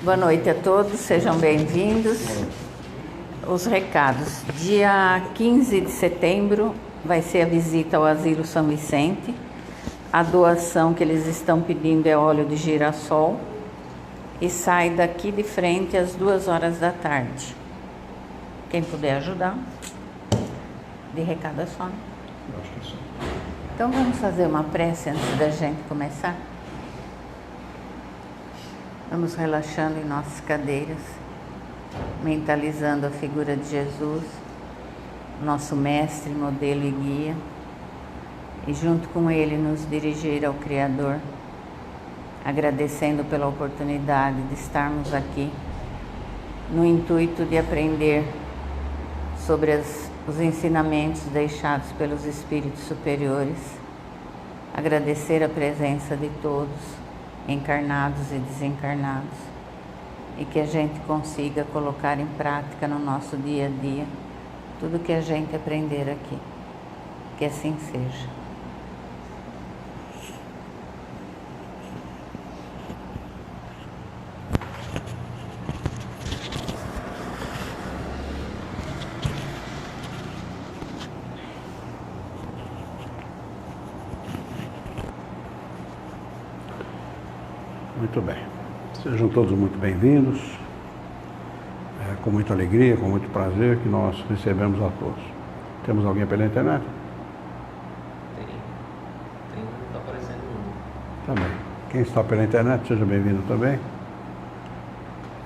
Boa noite a todos, sejam bem-vindos. Os recados. Dia 15 de setembro vai ser a visita ao Asilo São Vicente. A doação que eles estão pedindo é óleo de girassol e sai daqui de frente às 2 horas da tarde. Quem puder ajudar. De recado é só, né? Eu acho que é só. Então vamos fazer uma prece antes da gente começar? Vamos relaxando em nossas cadeiras, mentalizando a figura de Jesus, nosso mestre, modelo e guia, e junto com ele nos dirigir ao Criador, agradecendo pela oportunidade de estarmos aqui, no intuito de aprender sobre os ensinamentos deixados pelos espíritos superiores, agradecer a presença de todos, encarnados e desencarnados, e que a gente consiga colocar em prática no nosso dia a dia tudo que a gente aprender aqui. Que assim seja. Muito bem. Sejam todos muito bem-vindos. É com muita alegria, com muito prazer que nós recebemos a todos. Temos alguém pela internet? Tem, está aparecendo um. Também. Quem está pela internet, seja bem-vindo também.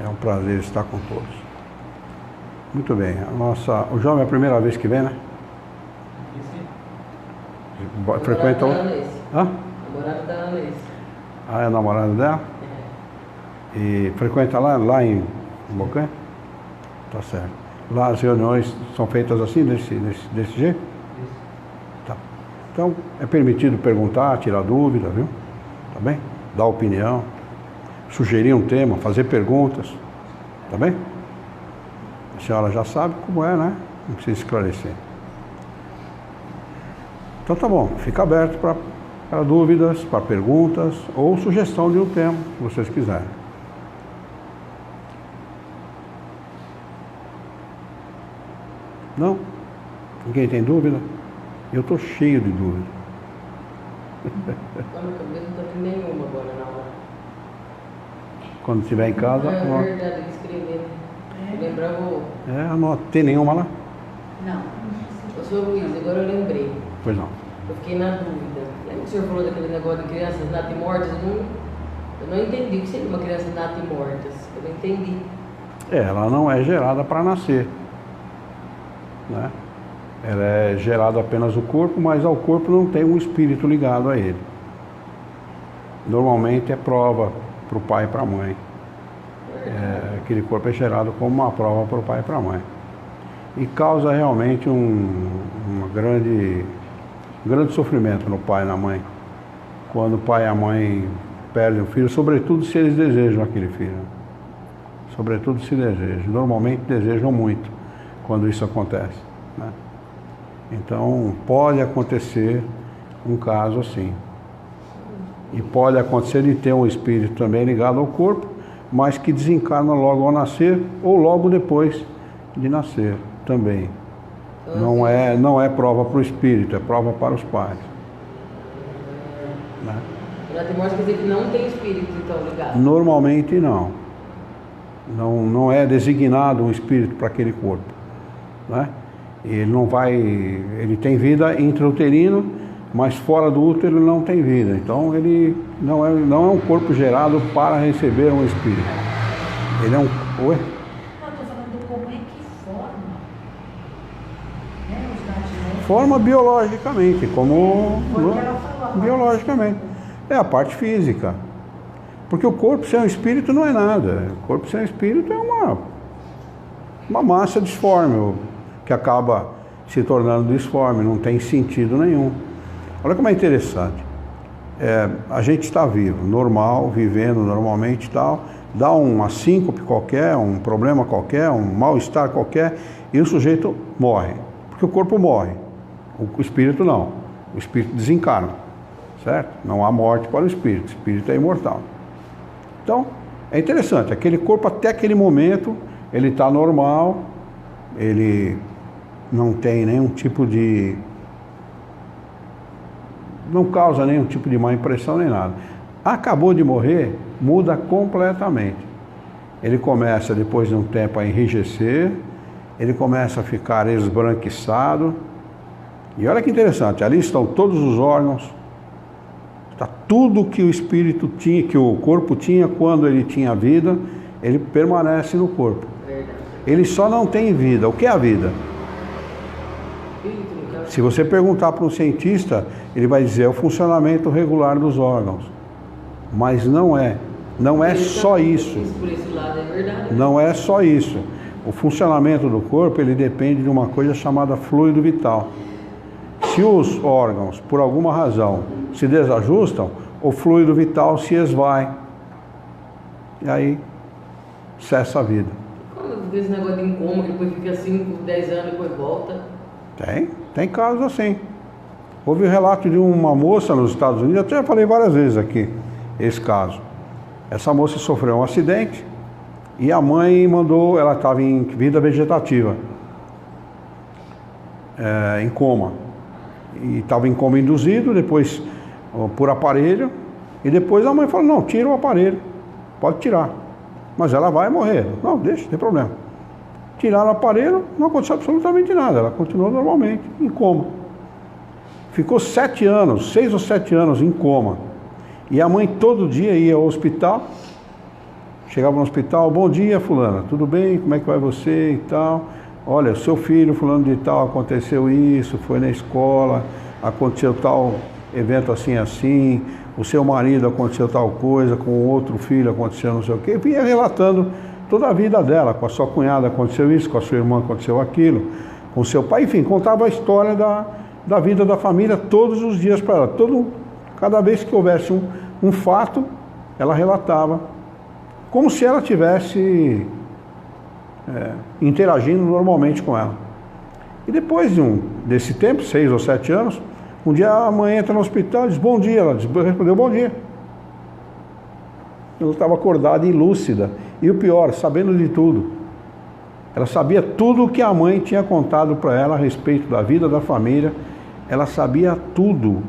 É um prazer estar com todos. Muito bem. O João é a primeira vez que vem, né? Frequenta o... Hã? Namorado da Anais. Ah, é namorado dela? É. E frequenta lá em Bocan? Tá certo. Lá as reuniões são feitas assim, desse jeito? Isso. Tá. Então, é permitido perguntar, tirar dúvida, viu? Tá bem? Dar opinião, sugerir um tema, fazer perguntas. Tá bem? A senhora já sabe como é, né? Não precisa esclarecer. Então tá bom, fica aberto para dúvidas, para perguntas ou sugestão de um tema, se vocês quiserem. Não? Ninguém tem dúvida? Eu estou cheio de dúvida. Olha, eu não estou tendo nenhuma agora na hora. Quando estiver em casa, É anota. verdade, ele escreveu. Lembrava o... Anota. Tem nenhuma lá? Não. Ô, senhor Luiz, agora eu lembrei. Pois não. Eu fiquei na dúvida. Lembra que o senhor falou daquele negócio de crianças natimortas? Eu não entendi o que seria uma criança natimortas. Eu não entendi. Ela não é gerada para nascer, né? Ela é gerada apenas o corpo, mas ao corpo não tem um espírito ligado a ele. Normalmente é prova para o pai e para a mãe. Aquele corpo é gerado como uma prova para o pai e para a mãe. E causa realmente um grande sofrimento no pai e na mãe. Quando o pai e a mãe perdem o filho, sobretudo se eles desejam aquele filho. Sobretudo se desejam. Normalmente desejam muito quando isso acontece, né? Então pode acontecer um caso assim. E pode acontecer de ter um espírito também ligado ao corpo, mas que desencarna logo ao nascer ou logo depois de nascer também. Não é prova para o espírito, é prova para os pais, né? Natimortas quer dizer que não tem espírito, então, ligado? Normalmente não. Não é designado um espírito para aquele corpo, né? Ele não vai... Ele tem vida intrauterino, mas fora do útero ele não tem vida. Então ele não é um corpo gerado para receber um espírito. Ele é um... Oi? Forma biologicamente, como biologicamente. É a parte física. Porque o corpo sem o espírito não é nada. O corpo sem o espírito é uma massa disforme, que acaba se tornando disforme, não tem sentido nenhum. Olha como é interessante. A gente está vivo, normal, vivendo normalmente e tal, dá uma síncope qualquer, um problema qualquer, um mal-estar qualquer, e o sujeito morre. Porque o corpo morre. O espírito não. O espírito desencarna, certo? Não há morte para o espírito é imortal. Então, É interessante, aquele corpo até aquele momento, ele está normal, ele não tem nenhum tipo de... não causa nenhum tipo de má impressão nem nada. Acabou de morrer, muda completamente. Ele começa, depois de um tempo, a enrijecer, ele começa a ficar esbranquiçado. E olha que interessante, ali estão todos os órgãos, está tudo que o espírito tinha, que o corpo tinha quando ele tinha vida, ele permanece no corpo. Ele só não tem vida. O que é a vida? Se você perguntar para um cientista, ele vai dizer é o funcionamento regular dos órgãos. Mas não é. Não é só isso. Não é só isso. O funcionamento do corpo, ele depende de uma coisa chamada fluido vital. Se os órgãos, por alguma razão, se desajustam, o fluido vital se esvai. E aí, cessa a vida. Quando vê esse negócio de coma, que depois fica 5, 10 anos e depois volta? Tem casos assim. Houve um relato de uma moça nos Estados Unidos, até já falei várias vezes aqui, esse caso. Essa moça sofreu um acidente e a mãe mandou, ela estava em vida vegetativa, em coma. E estava em coma induzido, depois por aparelho, e depois a mãe falou, não, tira o aparelho, pode tirar, mas ela vai morrer. Não, deixa, não tem problema. Tiraram o aparelho, não aconteceu absolutamente nada, ela continuou normalmente, em coma. Ficou 7 anos, 6 ou 7 anos em coma. E a mãe todo dia ia ao hospital, chegava no hospital, bom dia fulana, tudo bem, como é que vai você e tal? Olha, seu filho fulano de tal, aconteceu isso, foi na escola, aconteceu tal evento assim, assim, o seu marido aconteceu tal coisa, com o outro filho aconteceu não sei o quê, e ia relatando toda a vida dela, com a sua cunhada aconteceu isso, com a sua irmã aconteceu aquilo, com o seu pai, enfim, contava a história da vida da família todos os dias para ela. Cada vez que houvesse um fato, ela relatava, como se ela tivesse interagindo normalmente com ela. E depois desse tempo, 6 ou 7 anos, um dia a mãe entra no hospital e diz, bom dia, ela respondeu, bom dia. Ela estava acordada e lúcida, e o pior, sabendo de tudo. Ela sabia tudo o que a mãe tinha contado para ela a respeito da vida da família, ela sabia tudo.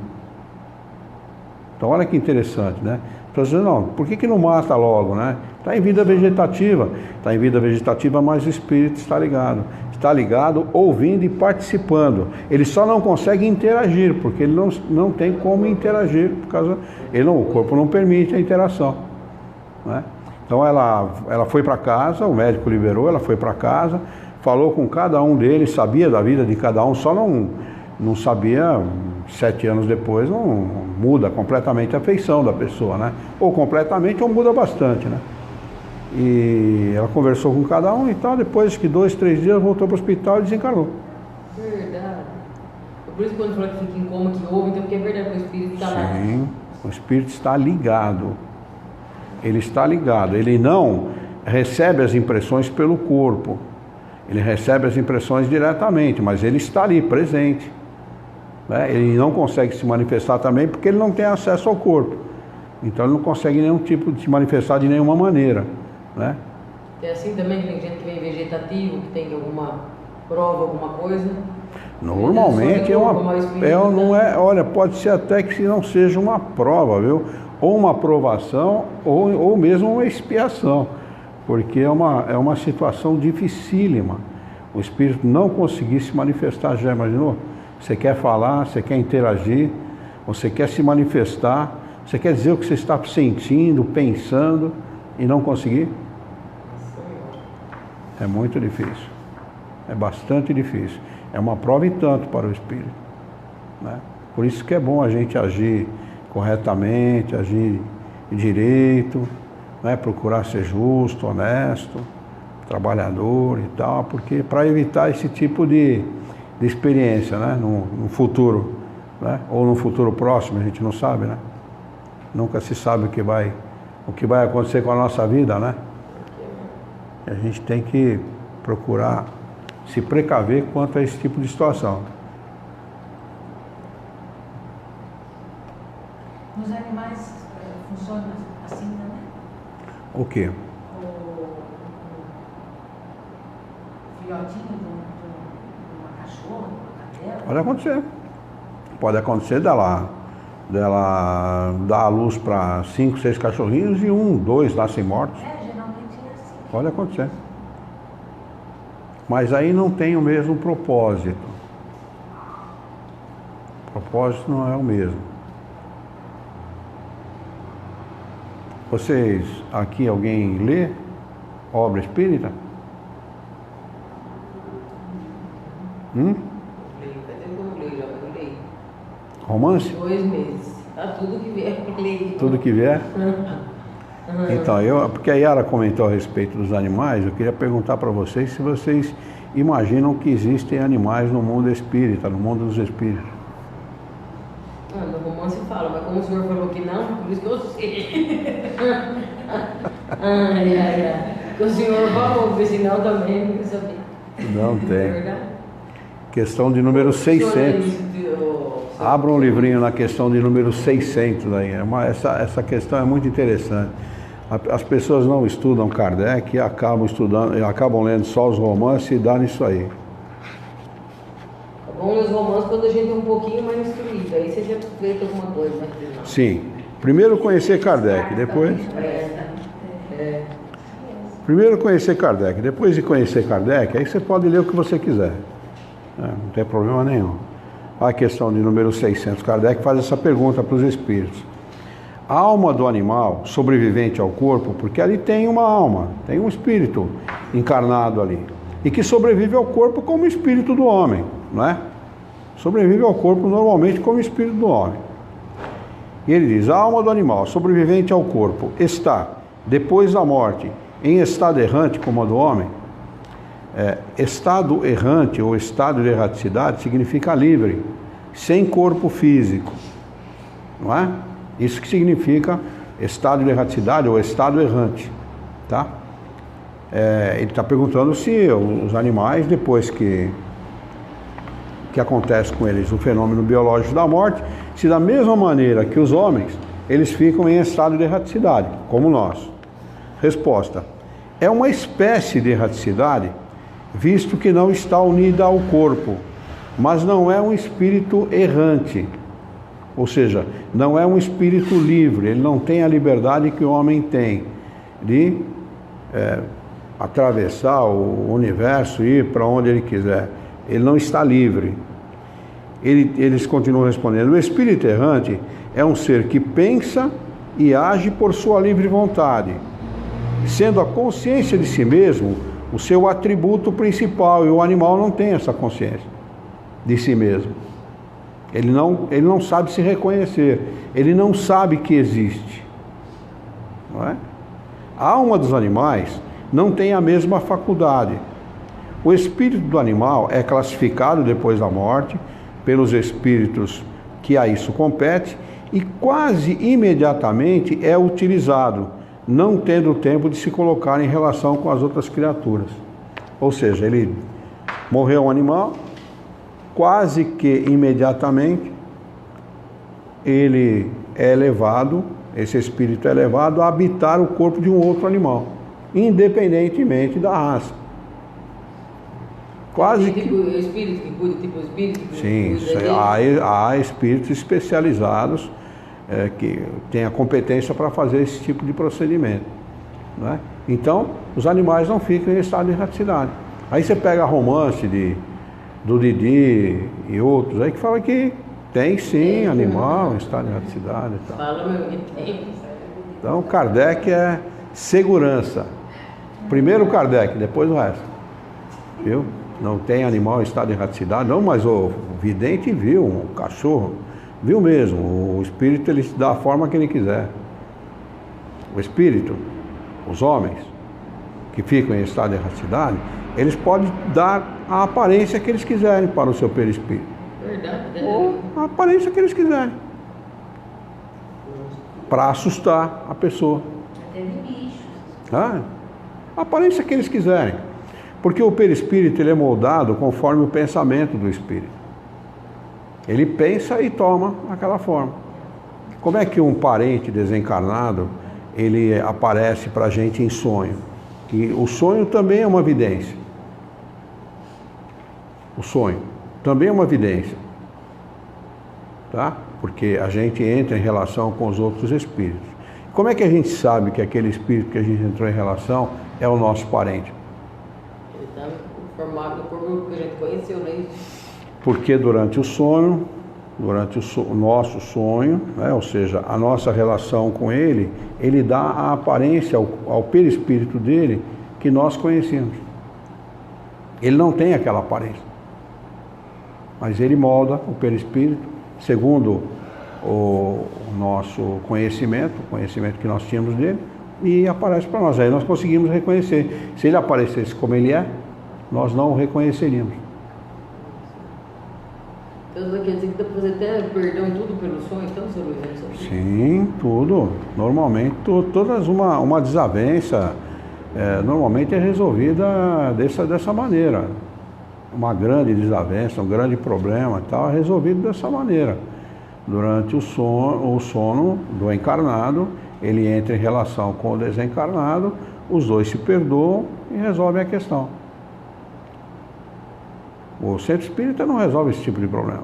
Então olha que interessante, né? Então, não, por que não mata logo, né? Está em vida vegetativa. Está em vida vegetativa, mas o espírito está ligado. Está ligado, ouvindo e participando. Ele só não consegue interagir, porque ele não tem como interagir, por causa o corpo não permite a interação, né? Então ela foi para casa, o médico liberou, ela foi para casa, falou com cada um deles, sabia da vida de cada um, só não sabia, 7 anos depois, não muda completamente a feição da pessoa, né? Ou completamente ou muda bastante, né? E ela conversou com cada um e tal, depois que 2, 3 dias voltou para o hospital e desencarnou. Verdade. Por isso que quando falou que fica em coma, que ouve, então porque é verdade que o espírito está lá. Sim, o espírito está ligado. Ele está ligado, ele não recebe as impressões pelo corpo, ele recebe as impressões diretamente, mas ele está ali, presente, né? Ele não consegue se manifestar também porque ele não tem acesso ao corpo, então ele não consegue nenhum tipo de se manifestar de nenhuma maneira, né? É assim também que tem gente que vem vegetativo, que tem alguma prova, alguma coisa? Normalmente olha, pode ser até que não seja uma prova, viu? Ou uma aprovação, ou mesmo uma expiação, porque é uma situação dificílima. O espírito não conseguir se manifestar, já imaginou? Você quer falar, você quer interagir, você quer se manifestar, você quer dizer o que você está sentindo, pensando, e não conseguir? É muito difícil, é bastante difícil. É uma prova e tanto para o espírito, né? Por isso que é bom a gente agir corretamente, agir direito, né? Procurar ser justo, honesto, trabalhador e tal, porque para evitar esse tipo de experiência, né? No futuro, né? Ou no futuro próximo, a gente não sabe, né? Nunca se sabe o que vai acontecer com a nossa vida, né? E a gente tem que procurar se precaver quanto a esse tipo de situação. Nos animais funciona assim também? O quê? Filhotinho de uma cachorra, de uma cadela. Pode acontecer. Pode acontecer dela dar a luz para 5, 6 cachorrinhos e 1, 2 nascem mortos. Geralmente é assim. Pode acontecer. Mas aí não tem o mesmo propósito. O propósito não é o mesmo. Vocês, aqui alguém lê obra espírita? Leio, faz tempo que eu não leio, já, mas eu leio. Romance? 2 meses. Tá tudo que vier, eu leio. Tudo que vier? Então, porque a Yara comentou a respeito dos animais, eu queria perguntar para vocês se vocês imaginam que existem animais no mundo espírita, no mundo dos espíritos. No romance fala, mas como o senhor falou que não, por isso que eu sei. Porque o senhor falou, porque senão também não sabia. Não tem. É verdade? Questão de número 600. Abra um livrinho na questão de número 600 aí. Essa questão é muito interessante. As pessoas não estudam Kardec e acabam lendo só os romances e dão isso aí. É bom ler os romances quando a gente é um pouquinho mais instruído. Aí você já aproveita alguma coisa, né? Sim. Primeiro conhecer Kardec, depois... Primeiro conhecer Kardec, depois de conhecer Kardec, aí você pode ler o que você quiser. Não tem problema nenhum. A questão de número 600, Kardec faz essa pergunta para os espíritos. A alma do animal, sobrevivente ao corpo, porque ali tem uma alma, tem um espírito encarnado ali, e que sobrevive ao corpo como o espírito do homem, não é? Sobrevive ao corpo normalmente como o espírito do homem. E ele diz, a alma do animal, sobrevivente ao corpo, está, depois da morte, em estado errante como a do homem. Estado errante ou estado de erraticidade significa livre, sem corpo físico, não é? Isso que significa estado de erraticidade ou estado errante, tá? Ele está perguntando se os animais, depois que acontece com eles o fenômeno biológico da morte, se da mesma maneira que os homens, eles ficam em estado de erraticidade, como nós. Resposta: é uma espécie de erraticidade, visto que não está unida ao corpo, mas não é um espírito errante. Ou seja, não é um espírito livre, ele não tem a liberdade que o homem tem de atravessar o universo e ir para onde ele quiser. Ele não está livre. Eles continuam respondendo, o espírito errante é um ser que pensa e age por sua livre vontade, sendo a consciência de si mesmo o seu atributo principal, e o animal não tem essa consciência de si mesmo. Ele não sabe se reconhecer, ele não sabe que existe. Não é? A alma dos animais não tem a mesma faculdade. O espírito do animal é classificado depois da morte pelos espíritos que a isso compete e quase imediatamente é utilizado, não tendo tempo de se colocar em relação com as outras criaturas. Ou seja, ele morreu um animal, quase que imediatamente ele é levado, esse espírito é levado a habitar o corpo de um outro animal, independentemente da raça. Quase que... O espírito que cuida, tipo o espírito que Sim, cuida há espíritos especializados que têm a competência para fazer esse tipo de procedimento, não é? Então, os animais não ficam em estado de erraticidade. Aí você pega romance do Didi e outros aí que fala que tem sim animal em estado de erraticidade e tal. Fala mesmo que tem. Então, Kardec é segurança. Primeiro Kardec, depois o resto. Viu? Não tem animal em estado de erraticidade, não, mas o vidente viu, o cachorro viu mesmo. O espírito, ele dá a forma que ele quiser. O espírito, os homens que ficam em estado de erraticidade, eles podem dar a aparência que eles quiserem para o seu perispírito. Verdade. Ou a aparência que eles quiserem. Para assustar a pessoa. Até de bichos. A aparência que eles quiserem. Porque o perispírito, ele é moldado conforme o pensamento do espírito. Ele pensa e toma aquela forma. Como é que um parente desencarnado, ele aparece para a gente em sonho. E o sonho também é uma evidência. O sonho também é uma evidência, tá? Porque a gente entra em relação com os outros espíritos. Como é que a gente sabe que aquele espírito que a gente entrou em relação é o nosso parente? Ele está formado no corpo que a gente conheceu, né? Porque durante o sonho, o nosso sonho, né, ou seja, a nossa relação com ele, ele dá a aparência ao perispírito dele que nós conhecemos. Ele não tem aquela aparência, mas ele molda o perispírito segundo o nosso conhecimento, o conhecimento que nós tínhamos dele, e aparece para nós. Aí nós conseguimos reconhecer. Se ele aparecesse como ele é, nós não o reconheceríamos. Então, quer dizer que dá para fazer até perdão tudo pelo sonho, então, seu Luiz? Sim, tudo. Normalmente, todas uma desavença, normalmente é resolvida dessa maneira. Uma grande desavença, um grande problema e tal, é resolvido dessa maneira. Durante o sono do encarnado, ele entra em relação com o desencarnado, os dois se perdoam e resolvem a questão. O centro espírita não resolve esse tipo de problema.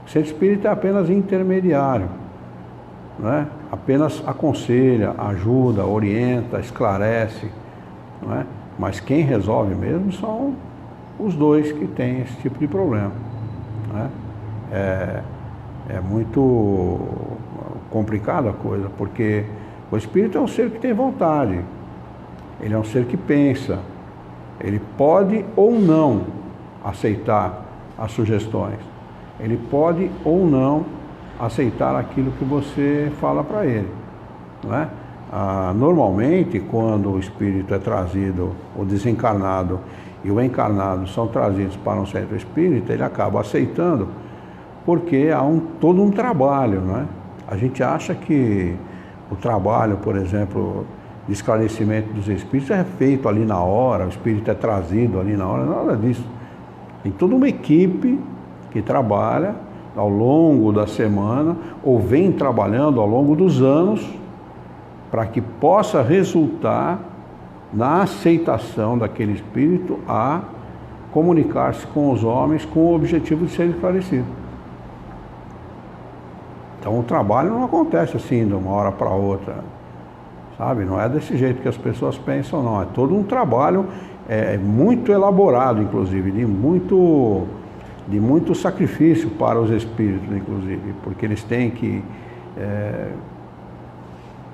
O centro espírita é apenas intermediário, né? Apenas aconselha, ajuda, orienta, esclarece, não é? Mas quem resolve mesmo são os dois que têm esse tipo de problema, né? É muito complicada a coisa, porque o espírito é um ser que tem vontade, ele é um ser que pensa, ele pode ou não aceitar as sugestões, ele pode ou não aceitar aquilo que você fala para ele, não é? Normalmente, quando o espírito é trazido, o desencarnado e o encarnado são trazidos para um centro espírita, ele acaba aceitando, porque há todo um trabalho, não é? A gente acha que o trabalho, por exemplo, de esclarecimento dos espíritos é feito ali na hora, o espírito é trazido ali na hora, nada disso. Tem toda uma equipe que trabalha ao longo da semana, ou vem trabalhando ao longo dos anos, para que possa resultar na aceitação daquele espírito a comunicar-se com os homens com o objetivo de ser esclarecido. Então o trabalho não acontece assim de uma hora para outra, sabe? Não é desse jeito que as pessoas pensam, não. É todo um trabalho muito elaborado, inclusive, de muito sacrifício para os espíritos, inclusive, porque eles têm que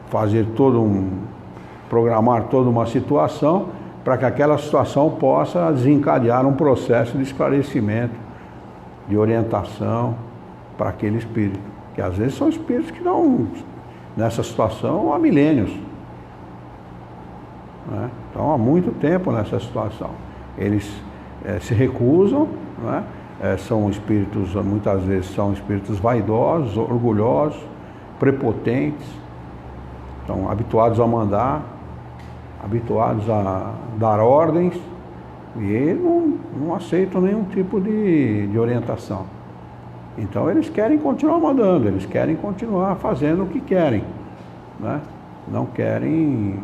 fazer programar toda uma situação para que aquela situação possa desencadear um processo de esclarecimento, de orientação para aquele espírito, que às vezes são espíritos que estão nessa situação há milênios, né? Estão há muito tempo nessa situação. Eles se recusam, né? São espíritos, muitas vezes são espíritos vaidosos, orgulhosos, prepotentes, estão habituados a mandar, habituados a dar ordens, e eles não aceitam nenhum tipo de orientação. Então eles querem continuar mandando, eles querem continuar fazendo o que querem, né? Não querem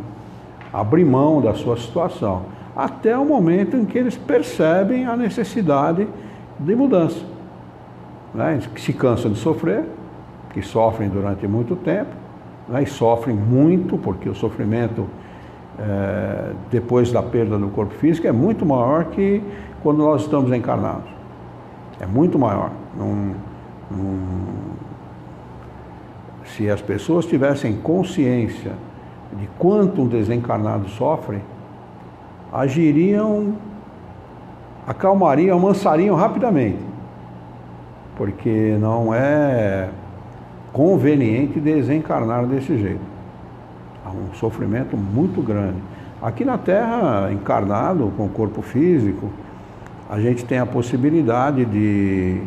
abrir mão da sua situação, até o momento em que eles percebem a necessidade de mudança, né? Eles se cansam de sofrer, que sofrem durante muito tempo, né? E sofrem muito, porque o sofrimento depois da perda do corpo físico é muito maior que quando nós estamos encarnados. É muito maior. Se as pessoas tivessem consciência de quanto um desencarnado sofre, agiriam, acalmariam, amansariam rapidamente, porque não é conveniente desencarnar desse jeito. Há um sofrimento muito grande. Aqui na Terra, encarnado com o corpo físico, a gente tem a possibilidade de,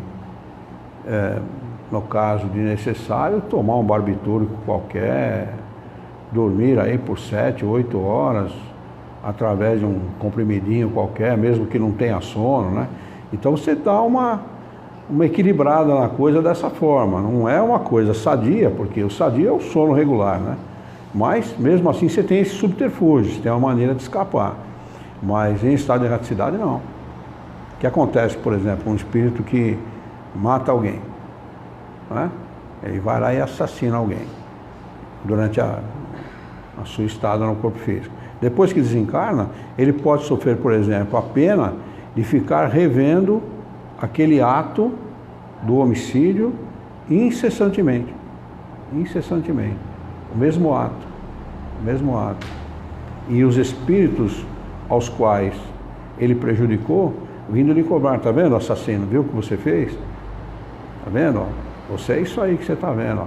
no caso de necessário, tomar um barbitúrico qualquer, dormir aí por 7, 8 horas, através de um comprimidinho qualquer, mesmo que não tenha sono, né? Então você dá uma equilibrada na coisa dessa forma. Não é uma coisa sadia, porque o sadio é o sono regular, né? Mas, mesmo assim, você tem esse subterfúgio, você tem uma maneira de escapar. Mas em estado de erraticidade, não. O que acontece, por exemplo, um espírito que mata alguém, né? Ele vai lá e assassina alguém durante a sua estada no corpo físico. Depois que desencarna, ele pode sofrer, por exemplo, a pena de ficar revendo aquele ato do homicídio incessantemente. Incessantemente. O mesmo ato. O mesmo ato. E os espíritos aos quais ele prejudicou, vindo lhe cobrar. Está vendo, assassino? Viu o que você fez? Está vendo? Ó? Você é isso aí que você está vendo. Ó.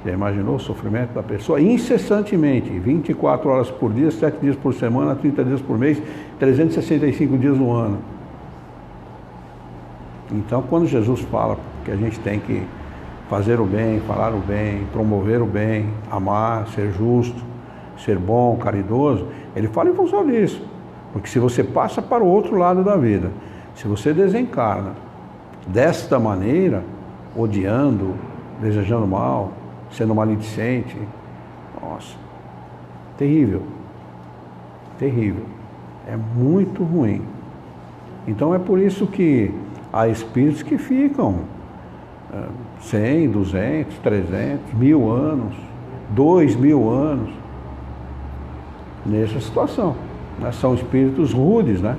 Já imaginou o sofrimento da pessoa? Incessantemente, 24 horas por dia, 7 dias por semana, 30 dias por mês, 365 dias no ano. Então, quando Jesus fala que a gente tem que fazer o bem, falar o bem, promover o bem, amar, ser justo, ser bom, caridoso, ele fala em função disso. Porque se você passa para o outro lado da vida, se você desencarna desta maneira, odiando, desejando mal, sendo maledicente, nossa, terrível, terrível, é muito ruim. Então é por isso que há espíritos que ficam 100, 200, 300, 1000 anos, 2000 anos, nessa situação. Né? São espíritos rudes, né?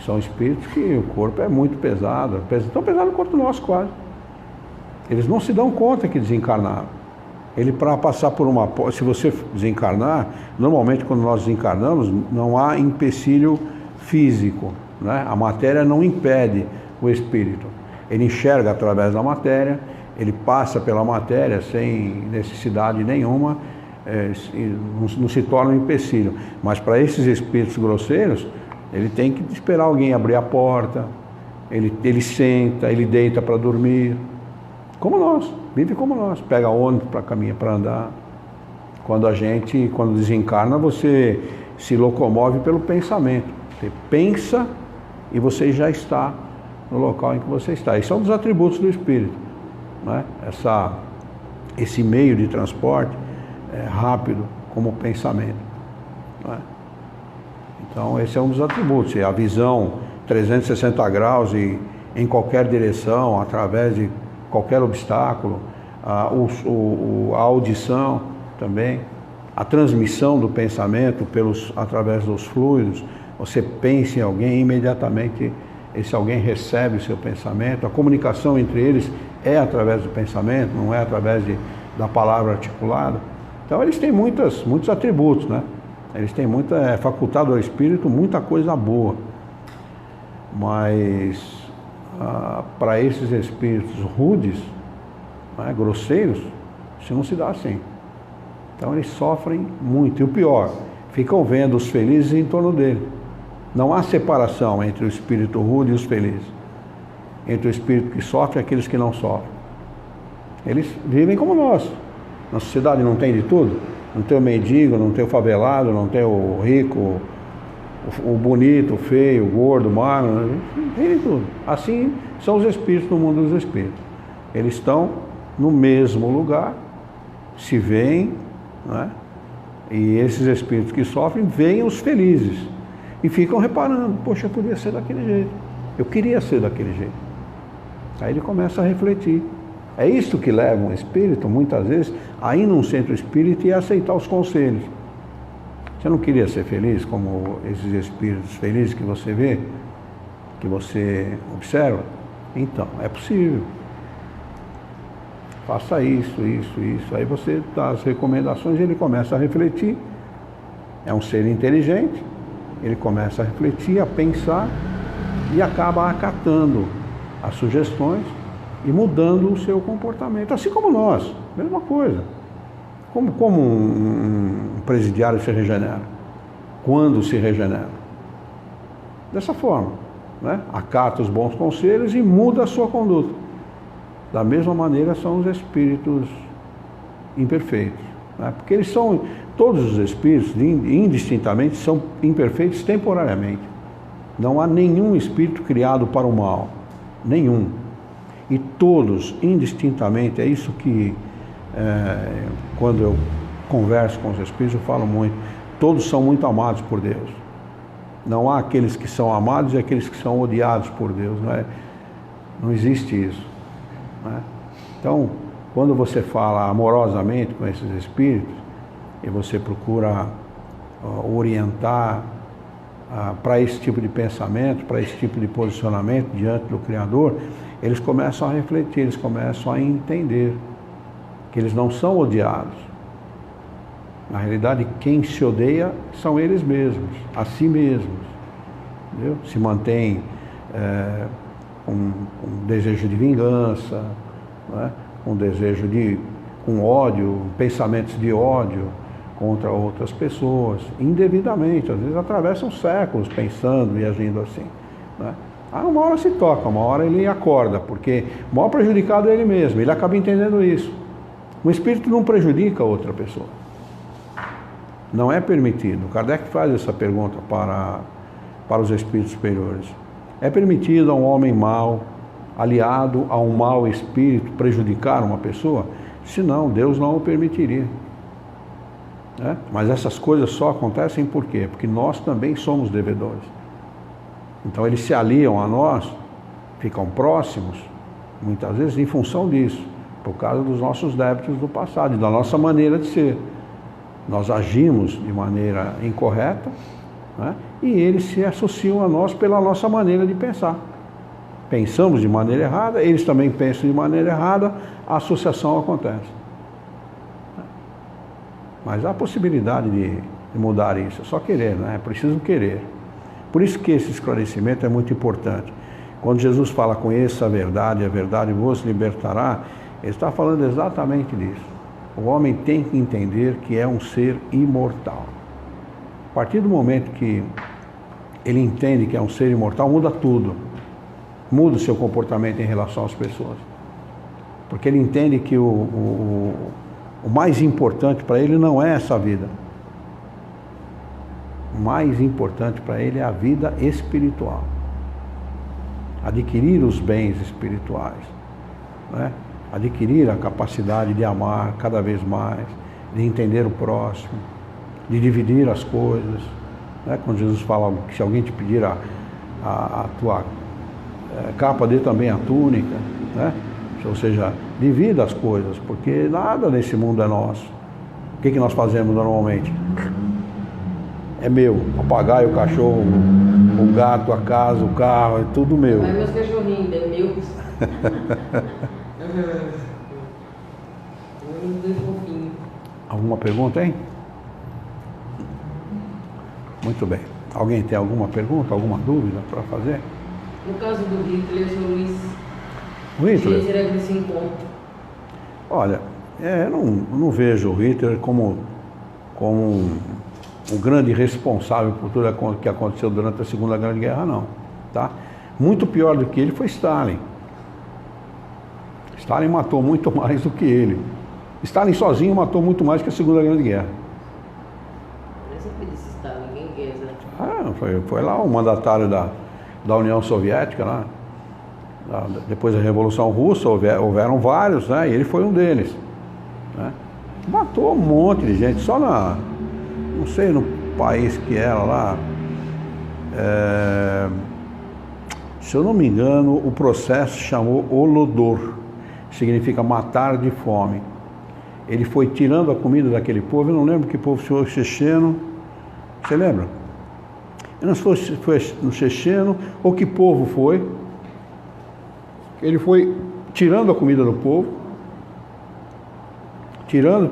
São espíritos que o corpo é muito pesado, tão pesado quanto o nosso quase. Eles não se dão conta que desencarnaram. Ele, para passar por uma... Se você desencarnar, normalmente quando nós desencarnamos, não há empecilho físico, né? A matéria não impede o espírito. Ele enxerga através da matéria, ele passa pela matéria sem necessidade nenhuma, não se torna um empecilho. Mas para esses espíritos grosseiros, ele tem que esperar alguém abrir a porta, ele senta, ele deita para dormir, como nós, vive como nós, pega ônibus para caminhar, para andar. Quando desencarna, você se locomove pelo pensamento. Você pensa e você já está no local em que você está. Isso é um dos atributos do espírito, né? Esse meio de transporte é rápido como o pensamento, né? Então esse é um dos atributos, a visão 360 graus e em qualquer direção, através de qualquer obstáculo, a audição também, a transmissão do pensamento através dos fluidos. Você pensa em alguém, imediatamente esse alguém recebe o seu pensamento. A comunicação entre eles é através do pensamento, não é através da palavra articulada. Então eles têm muitos atributos, né? Eles têm facultado ao espírito muita coisa boa. Mas para esses espíritos rudes, né, grosseiros, isso não se dá assim. Então eles sofrem muito. E o pior, ficam vendo os felizes em torno dele. Não há separação entre o espírito rude e os felizes. Entre o espírito que sofre e aqueles que não sofrem. Eles vivem como nós. Na sociedade não tem de tudo. Não tem o mendigo, não tem o favelado, não tem o rico, o bonito, o feio, o gordo, o magro, não tem de tudo. Assim são os espíritos no mundo dos espíritos. Eles estão no mesmo lugar, se veem, né? E esses espíritos que sofrem veem os felizes e ficam reparando, poxa, eu podia ser daquele jeito, eu queria ser daquele jeito. Aí ele começa a refletir. É isso que leva um espírito, muitas vezes, a ir num centro espírita e aceitar os conselhos. Você não queria ser feliz como esses espíritos felizes que você vê, que você observa? Então, é possível. Faça isso. Aí você dá as recomendações e ele começa a refletir. É um ser inteligente, ele começa a refletir, a pensar e acaba acatando as sugestões e mudando o seu comportamento. Assim como nós, mesma coisa. Como um presidiário se regenera? Quando se regenera? Dessa forma, né? Acata os bons conselhos e muda a sua conduta. Da mesma maneira são os espíritos imperfeitos, né? Porque eles são, todos os espíritos, indistintamente, são imperfeitos temporariamente. Não há nenhum espírito criado para o mal, nenhum. E todos, indistintamente, é isso que, quando eu converso com os espíritos, eu falo muito. Todos são muito amados por Deus. Não há aqueles que são amados e aqueles que são odiados por Deus. Não existe isso. Né? Então, quando você fala amorosamente com esses espíritos e você procura orientar para esse tipo de pensamento, para esse tipo de posicionamento diante do Criador, eles começam a refletir, eles começam a entender que eles não são odiados. Na realidade, quem se odeia são eles mesmos, a si mesmos. Entendeu? Se mantém um desejo de vingança, né? Um desejo com ódio, pensamentos de ódio contra outras pessoas, indevidamente. Às vezes atravessam séculos pensando e agindo assim. Né? Uma hora se toca, uma hora ele acorda, porque o maior prejudicado é ele mesmo, ele acaba entendendo isso. O espírito não prejudica outra pessoa. Não é permitido. Kardec faz essa pergunta para os espíritos superiores. É permitido a um homem mau, aliado a um mau espírito, prejudicar uma pessoa? Se não, Deus não o permitiria. Mas essas coisas só acontecem por quê? Porque nós também somos devedores. Então eles se aliam a nós, ficam próximos, muitas vezes em função disso, por causa dos nossos débitos do passado e da nossa maneira de ser. Nós agimos de maneira incorreta, né? E eles se associam a nós pela nossa maneira de pensar. Pensamos de maneira errada, eles também pensam de maneira errada, a associação acontece. Mas há possibilidade de mudar isso, é só querer, né? É preciso querer. Por isso que esse esclarecimento é muito importante. Quando Jesus fala, conheça a verdade vos libertará, ele está falando exatamente disso. O homem tem que entender que é um ser imortal. A partir do momento que ele entende que é um ser imortal, muda tudo. Muda o seu comportamento em relação às pessoas. Porque ele entende que o mais importante para ele não é essa vida. O mais importante para ele é a vida espiritual. Adquirir os bens espirituais, né? Adquirir a capacidade de amar cada vez mais, de entender o próximo, de dividir as coisas. Né? Quando Jesus fala que se alguém te pedir a tua capa, dê também a túnica, né? Ou seja, divida as coisas, porque nada nesse mundo é nosso. O que nós fazemos normalmente? É meu, o papagaio, o cachorro, o gato, a casa, o carro, é tudo meu. Mas meus cachorrinhos, é meu. Alguma pergunta, hein? Muito bem. Alguém tem alguma pergunta, alguma dúvida para fazer? No caso do Hitler, Sr. Luiz, O Hitler? será que ele se encontra? Olha, eu não vejo o Hitler como um grande responsável por tudo que aconteceu durante a Segunda Grande Guerra, não. Tá? Muito pior do que ele foi Stalin. Stalin matou muito mais do que ele. Stalin sozinho matou muito mais que a Segunda Grande Guerra. Eu sempre disse Stalin, ninguém quer, né? Foi lá o mandatário da União Soviética, lá. Depois da Revolução Russa, houveram vários, né? E ele foi um deles. Né? Matou um monte de gente, só não sei no país que era lá. Se eu não me engano, o processo chamou Holodor, significa matar de fome. Ele foi tirando a comida daquele povo, eu não lembro que povo foi, o checheno. Você lembra? Eu não sei se foi no checheno ou que povo foi. Ele foi tirando a comida do povo, tirando,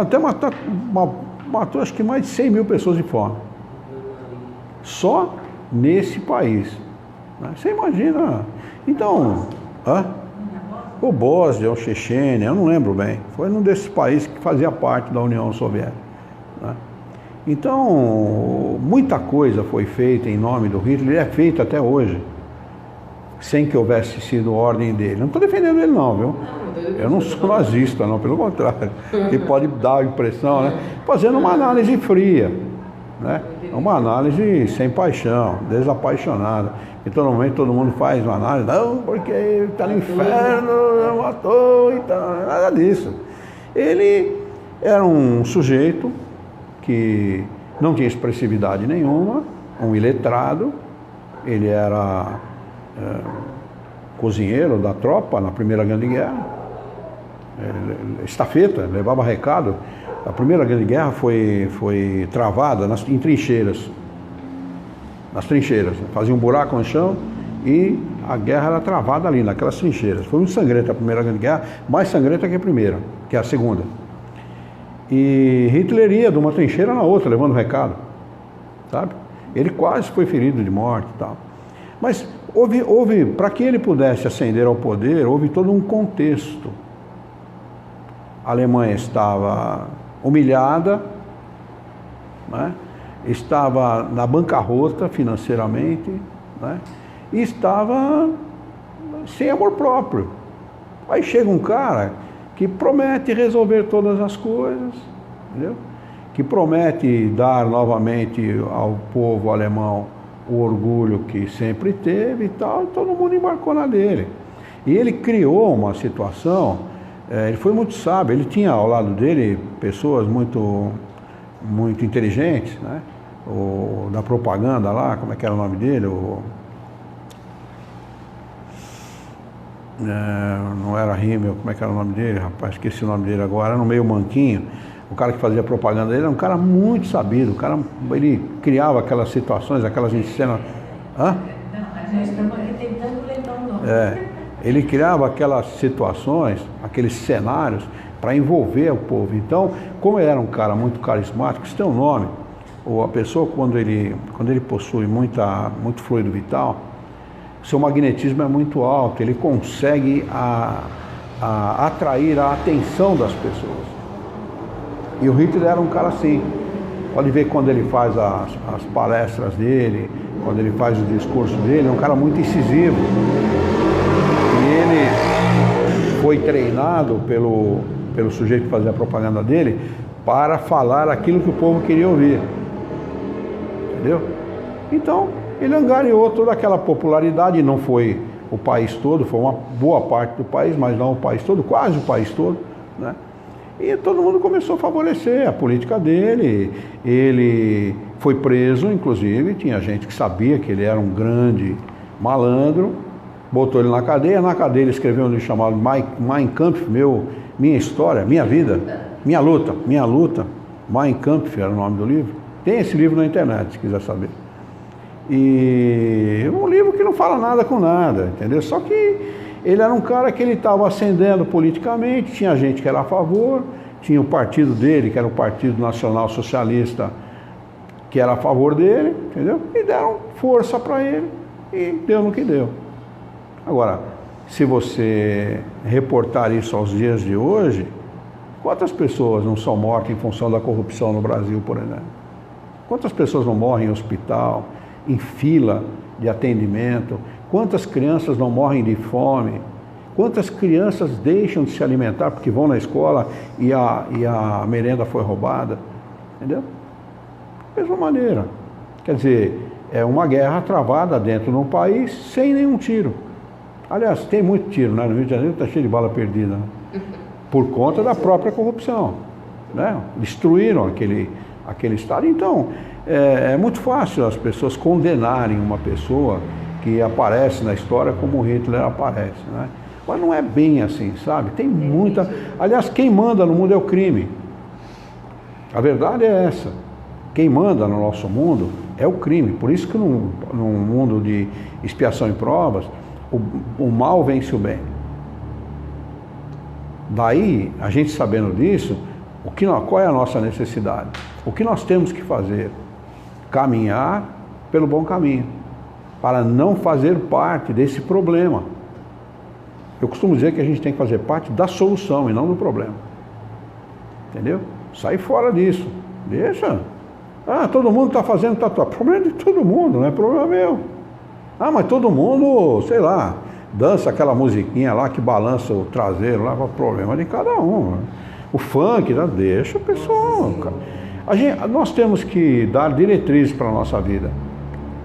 até matou acho que mais de 100 mil pessoas de fome. Só nesse país. Né? Você imagina. Então, o Bósnia, o Chechênia, eu não lembro bem. Foi num desses países que fazia parte da União Soviética. Né? Então, muita coisa foi feita em nome do Hitler, e é feita até hoje, sem que houvesse sido ordem dele. Não estou defendendo ele não, viu? Eu não sou nazista, não, pelo contrário. Ele pode dar a impressão, né? Fazendo uma análise fria, né? Uma análise sem paixão, desapaixonada. Então, normalmente todo mundo faz uma análise, não, porque ele está no inferno, matou e tal, nada disso. Ele Era um sujeito que não tinha expressividade nenhuma, um iletrado. Ele era cozinheiro da tropa na Primeira Grande Guerra, estafeta, levava recado. A Primeira Grande Guerra foi travada em trincheiras. Nas trincheiras, fazia um buraco no chão e a guerra era travada ali, naquelas trincheiras. Foi muito sangrenta a Primeira Grande Guerra, mais sangrenta que a primeira, que é a segunda. E Hitler ia de uma trincheira na outra, levando recado, sabe? Ele quase foi ferido de morte e tal. Mas houve para que ele pudesse ascender ao poder, houve todo um contexto. A Alemanha estava humilhada, né? Estava na bancarrota financeiramente, né? E estava sem amor próprio. Aí chega um cara que promete resolver todas as coisas, entendeu? Que promete dar novamente ao povo alemão o orgulho que sempre teve e tal, e todo mundo embarcou na dele. E ele criou uma situação, ele foi muito sábio, ele tinha ao lado dele pessoas muito inteligentes, né? Da propaganda lá, como é que era o nome dele? Não era Rimmel, como é que era o nome dele, rapaz? Esqueci o nome dele agora, era no meio manquinho. O cara que fazia propaganda dele era um cara muito sabido, ele criava aquelas situações, aquelas cenas. Hã? Nós estamos aqui tentando lembrar o nome. Ele criava aquelas situações, aqueles cenários para envolver o povo. Então, como ele era um cara muito carismático, isso tem um nome, ou a pessoa quando ele possui muito fluido vital, seu magnetismo é muito alto, ele consegue atrair a atenção das pessoas. E o Hitler era um cara assim. Pode ver quando ele faz as palestras dele, quando ele faz o discurso dele, é um cara muito incisivo. E ele foi treinado pelo sujeito que fazia a propaganda dele para falar aquilo que o povo queria ouvir. Entendeu? Então, ele angariou toda aquela popularidade, não foi o país todo, foi uma boa parte do país, mas não o país todo, quase o país todo, né? E todo mundo começou a favorecer a política dele. Ele foi preso, inclusive, tinha gente que sabia que ele era um grande malandro, botou ele na cadeia ele escreveu um livro chamado Mein Kampf, minha história, minha vida, minha luta, Mein Kampf era o nome do livro. Tem esse livro na internet, se quiser saber. E um livro que não fala nada com nada, entendeu? Só que ele era um cara que ele estava ascendendo politicamente, tinha gente que era a favor, tinha o partido dele, que era o Partido Nacional Socialista, que era a favor dele, entendeu? E deram força para ele e deu no que deu. Agora, se você reportar isso aos dias de hoje, quantas pessoas não são mortas em função da corrupção no Brasil, por exemplo? Quantas pessoas não morrem em hospital, em fila de atendimento? Quantas crianças não morrem de fome? Quantas crianças deixam de se alimentar porque vão na escola e a merenda foi roubada? Entendeu? Da mesma maneira. Quer dizer, é uma guerra travada dentro de um país sem nenhum tiro. Aliás, tem muito tiro, né? No Rio de Janeiro está cheio de bala perdida, né? Por conta da própria corrupção, né? Destruíram aquele estado. Então, é muito fácil as pessoas condenarem uma pessoa que aparece na história como Hitler aparece, né? Mas não é bem assim, sabe? Tem muita... Aliás, quem manda no mundo é o crime. A verdade é essa. Quem manda no nosso mundo é o crime. Por isso que num mundo de expiação e provas, o mal vence o bem. Daí, a gente sabendo disso, qual é a nossa necessidade? O que nós temos que fazer? Caminhar pelo bom caminho, para não fazer parte desse problema. Eu costumo dizer que a gente tem que fazer parte da solução e não do problema. Entendeu? Sai fora disso. Deixa. Todo mundo está fazendo tatuagem. Problema de todo mundo, não é problema meu. Mas todo mundo, sei lá, dança aquela musiquinha lá que balança o traseiro lá, problema de cada um. O funk, deixa o pessoal. Nós temos que dar diretrizes para a nossa vida.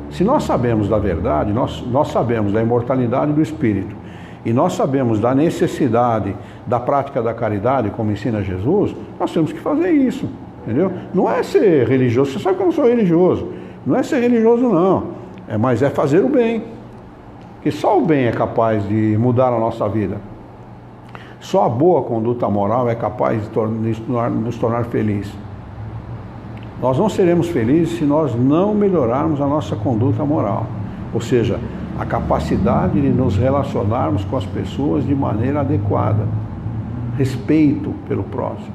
Se nós sabemos da verdade, nós sabemos da imortalidade do espírito, e nós sabemos da necessidade da prática da caridade, como ensina Jesus, nós temos que fazer isso, entendeu? Não é ser religioso, você sabe que eu não sou religioso, não é ser religioso não, mas é fazer o bem, porque só o bem é capaz de mudar a nossa vida, só a boa conduta moral é capaz de nos tornar felizes. Nós não seremos felizes se nós não melhorarmos a nossa conduta moral, ou seja, a capacidade de nos relacionarmos com as pessoas de maneira adequada, respeito pelo próximo.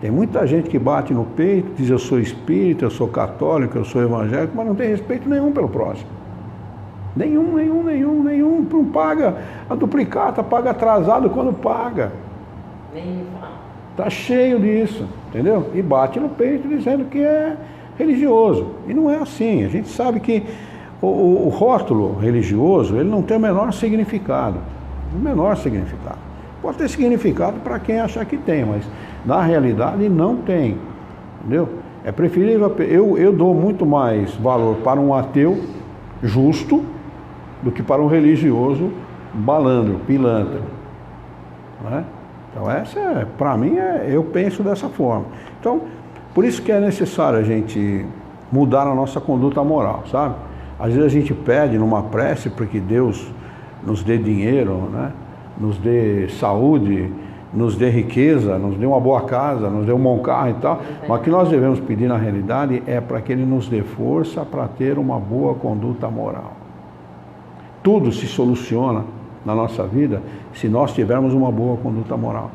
Tem muita gente que bate no peito, diz eu sou espírita, eu sou católico, eu sou evangélico, mas não tem respeito nenhum pelo próximo. Nenhum. Não paga a duplicata, paga atrasado quando paga. Está cheio disso, entendeu? E bate no peito dizendo que é religioso. E não é assim. A gente sabe que o rótulo religioso, ele não tem o menor significado. O menor significado. Pode ter significado para quem achar que tem, mas na realidade não tem. Entendeu? É preferível, eu dou muito mais valor para um ateu justo do que para um religioso malandro, pilantra. Não é? Então essa, para mim, eu penso dessa forma. Então, por isso que é necessário a gente mudar a nossa conduta moral, sabe? Às vezes a gente pede numa prece para que Deus nos dê dinheiro, né? Nos dê saúde, nos dê riqueza, nos dê uma boa casa, nos dê um bom carro e tal. Mas o que nós devemos pedir na realidade é para que Ele nos dê força para ter uma boa conduta moral. Tudo se soluciona na nossa vida se nós tivermos uma boa conduta moral.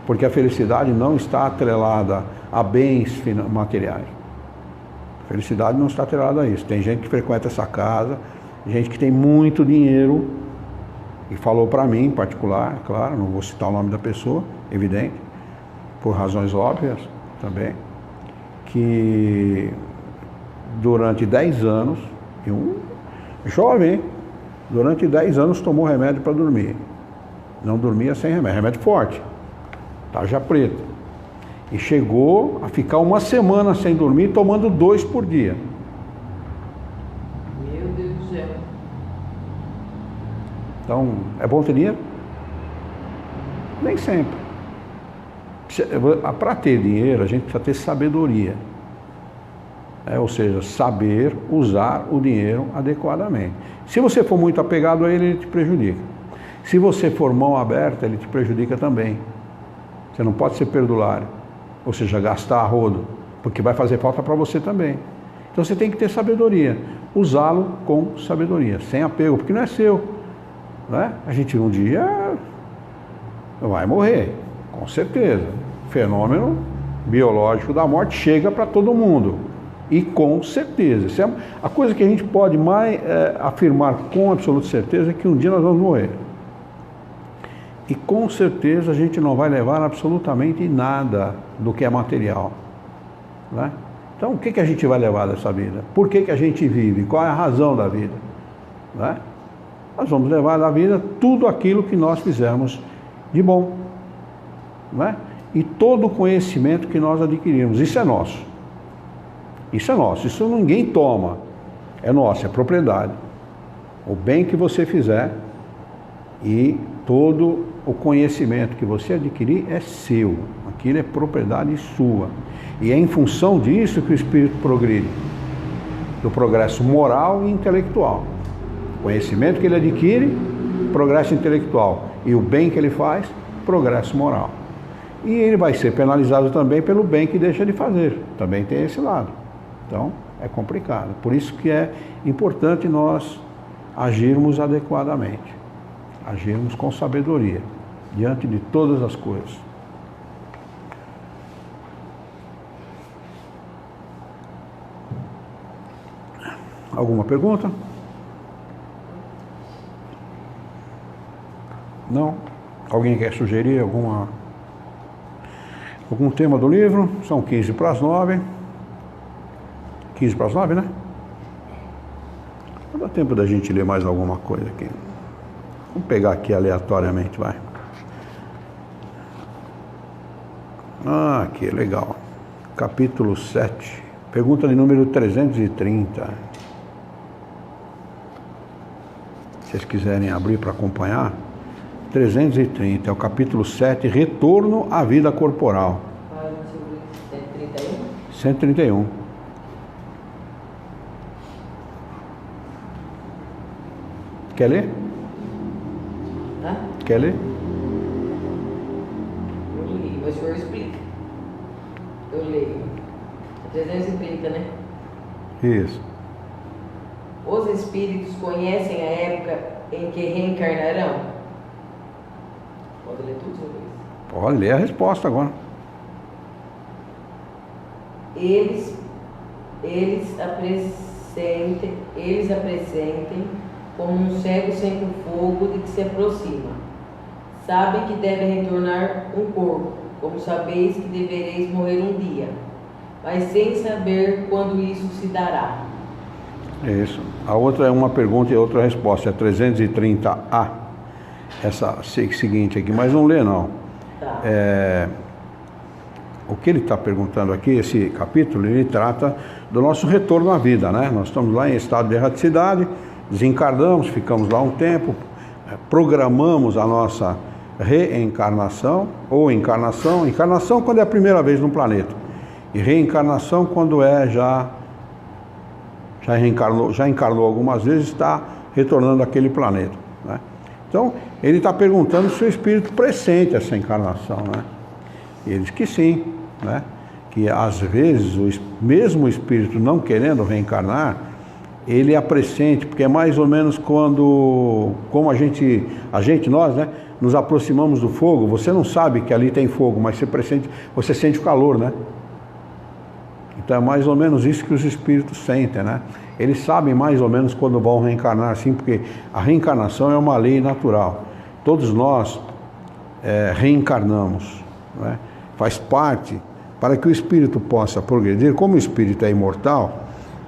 Porque a felicidade não está atrelada a bens materiais. A felicidade não está atrelada a isso. Tem gente que frequenta essa casa, gente que tem muito dinheiro, e falou para mim em particular, claro, não vou citar o nome da pessoa, evidente, por razões óbvias também, que durante 10 anos, um jovem, durante 10 anos tomou remédio para dormir. Não dormia sem remédio, remédio forte, tarja preta. E chegou a ficar uma semana sem dormir, tomando 2 por dia. Meu Deus do céu. Então, é bom ter dinheiro? Nem sempre. Para ter dinheiro, a gente precisa ter sabedoria. Ou seja, saber usar o dinheiro adequadamente. Se você for muito apegado a ele te prejudica. Se você for mão aberta, ele te prejudica também. Você não pode ser perdulário, ou seja, gastar a rodo, porque vai fazer falta para você também. Então você tem que ter sabedoria, usá-lo com sabedoria, sem apego, porque não é seu. Não é? A gente um dia vai morrer, com certeza. O fenômeno biológico da morte chega para todo mundo. E com certeza. Isso é a coisa que a gente pode mais afirmar com absoluta certeza é que um dia nós vamos morrer. E com certeza a gente não vai levar absolutamente nada do que é material. Né? Então o que a gente vai levar dessa vida? Por que a gente vive? Qual é a razão da vida? Né? Nós vamos levar da vida tudo aquilo que nós fizermos de bom. Né? E todo o conhecimento que nós adquirimos. Isso é nosso. Isso é nosso, isso ninguém toma, é nosso, é propriedade. O bem que você fizer e todo o conhecimento que você adquirir é seu, aquilo é propriedade sua. E é em função disso que o espírito progride, do progresso moral e intelectual. O conhecimento que ele adquire, progresso intelectual. E o bem que ele faz, progresso moral. E ele vai ser penalizado também pelo bem que deixa de fazer, também tem esse lado. Então, é complicado. Por isso que é importante nós agirmos adequadamente, agirmos com sabedoria, diante de todas as coisas. Alguma pergunta? Não? Alguém quer sugerir algum tema do livro? São 15 para as 9. 15 para as 9, né? Não dá tempo da gente ler mais alguma coisa aqui. Vamos pegar aqui aleatoriamente, vai. Ah, aqui, legal. Capítulo 7. Pergunta de número 330. Se vocês quiserem abrir para acompanhar, 330, é o capítulo 7, Retorno à Vida Corporal. Ah, deixa eu ver. 131? 131. Quer ler? Hã? Quer ler? Eu li, mas o senhor explica. Eu leio. 330, né? Isso. Os espíritos conhecem a época em que reencarnarão? Pode ler tudo, senhor Luiz. Pode ler a resposta agora. Eles apresentem como um cego sempre o fogo de que se aproxima. Sabem que devem retornar um corpo, como sabeis que devereis morrer um dia, mas sem saber quando isso se dará. Isso. A outra é uma pergunta e outra resposta. É 330A. Essa seguinte aqui, mas não lê não. Tá. O que ele está perguntando aqui, esse capítulo, ele trata do nosso retorno à vida, né? Nós estamos lá em estado de erraticidade, desencarnamos, ficamos lá um tempo, programamos a nossa reencarnação ou encarnação. Encarnação quando é a primeira vez no planeta. E reencarnação quando já encarnou algumas vezes, está retornando àquele planeta, né? Então, ele está perguntando se o espírito pressente essa encarnação, né? E ele diz que sim, né? Que às vezes, mesmo o espírito não querendo reencarnar, ele é pressente, porque é mais ou menos como nós, né, nos aproximamos do fogo. Você não sabe que ali tem fogo, mas você sente o calor, né? Então é mais ou menos isso que os espíritos sentem, né? Eles sabem mais ou menos quando vão reencarnar, assim, porque a reencarnação é uma lei natural. Todos nós reencarnamos, né? Faz parte, para que o espírito possa progredir. Como o espírito é imortal,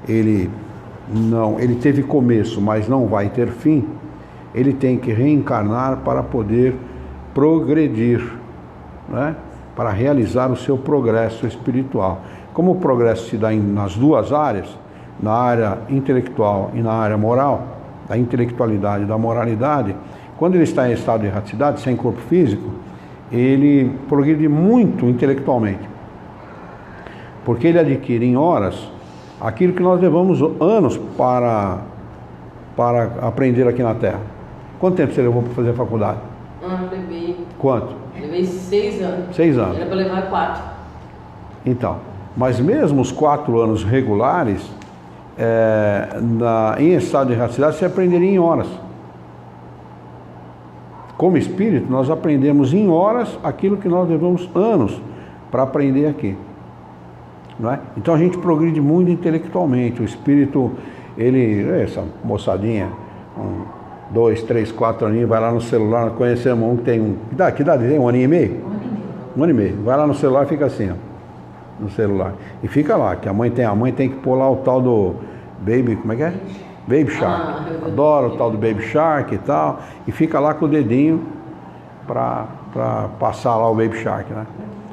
ele teve começo, mas não vai ter fim. Ele tem que reencarnar para poder progredir, né? Para realizar o seu progresso espiritual. Como o progresso se dá nas duas áreas, na área intelectual e na área moral, da intelectualidade e da moralidade, quando ele está em estado de erraticidade, sem corpo físico, ele progride muito intelectualmente, porque ele adquire em horas aquilo que nós levamos anos para aprender aqui na Terra. Quanto tempo você levou para fazer a faculdade? Levei. Quanto? Levei 6 anos. 6 anos. Era para levar 4. Então, mas mesmo os 4 anos regulares, em estado de erraticidade, você aprenderia em horas. Como espírito, nós aprendemos em horas aquilo que nós levamos anos para aprender aqui, não é? Então a gente progride muito intelectualmente. O espírito, essa moçadinha, 2, 3, 4 aninhos, vai lá no celular. Nós conhecemos um que tem que idade tem? 1 ano e meio? 1 ano e meio. 1 ano e meio. Vai lá no celular e fica assim, ó, no celular. E fica lá, que a mãe tem que pôr lá o tal do Baby, como é que é? Baby Shark. Adoro o tal do Baby Shark e tal. E fica lá com o dedinho para passar lá o Baby Shark, né?